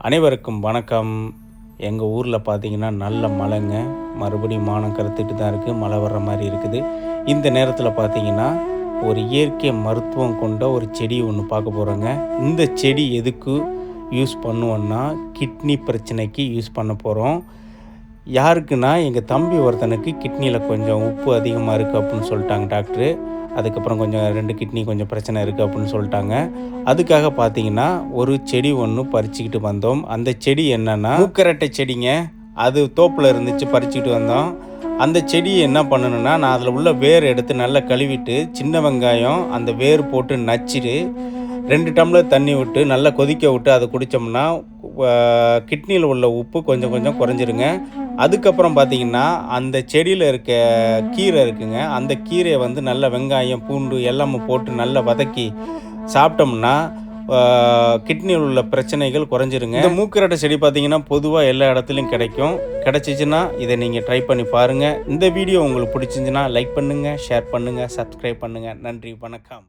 அனைவருக்கும் வணக்கம். எங்கள் ஊரில் பார்த்தீங்கன்னா நல்ல மழைங்க. மறுபடியும் வானம் கருத்துட்டு தான் இருக்குது. மழை வர்ற மாதிரி இருக்குது. இந்த நேரத்தில் பார்த்தீங்கன்னா ஒரு இயற்கை மருத்துவம் கொண்ட ஒரு செடி ஒன்று பார்க்க போகிறோங்க. இந்த செடி எதுக்கு யூஸ் பண்ணுவோன்னா கிட்னி பிரச்சனைக்கு யூஸ் பண்ண போகிறோம். யாருக்குன்னா எங்கள் தம்பி ஒருத்தனுக்கு கிட்னியில் கொஞ்சம் உப்பு அதிகமாக இருக்குது அப்படின்னு சொல்லிட்டாங்க டாக்டரு. அதுக்கப்புறம் கொஞ்சம் 2 கிட்னி கொஞ்சம் பிரச்சனை இருக்குது அப்படின்னு சொல்லிட்டாங்க. அதுக்காக பார்த்தீங்கன்னா ஒரு செடி ஒன்று பறிச்சுக்கிட்டு வந்தோம். அந்த செடி என்னென்னா மூக்கரட்டை செடிங்க. அது தோப்பில் இருந்துச்சு, பறிச்சுக்கிட்டு வந்தோம். அந்த செடியை என்ன பண்ணணுன்னா, நான் அதில் உள்ள வேர் எடுத்து நல்லா கழுவிட்டு சின்ன வெங்காயம் அந்த வேர் போட்டு நச்சுட்டு 2 டம்ளர் தண்ணி விட்டு நல்லா கொதிக்க விட்டு அதை குடித்தோம்னா கிட்னியில் உள்ள உப்பு கொஞ்சம் கொஞ்சம் குறைஞ்சிருங்க. அதுக்கப்புறம் பார்த்திங்கன்னா அந்த செடியில் இருக்க கீரை இருக்குங்க. அந்த கீரையை வந்து நல்லா வெங்காயம் பூண்டு எல்லாமே போட்டு நல்லா வதக்கி சாப்பிட்டோம்னா கிட்னியில் உள்ள பிரச்சனைகள் குறைஞ்சிருங்க. இந்த மூக்கரட்டை செடி பார்த்திங்கன்னா பொதுவாக எல்லா இடத்துலையும் கிடைக்கும். கிடச்சிச்சின்னா இதை நீங்கள் ட்ரை பண்ணி பாருங்கள். இந்த வீடியோ உங்களுக்கு பிடிச்சிருந்துச்சுன்னா லைக் பண்ணுங்கள், ஷேர் பண்ணுங்கள், சப்ஸ்கிரைப் பண்ணுங்கள். நன்றி, வணக்கம்.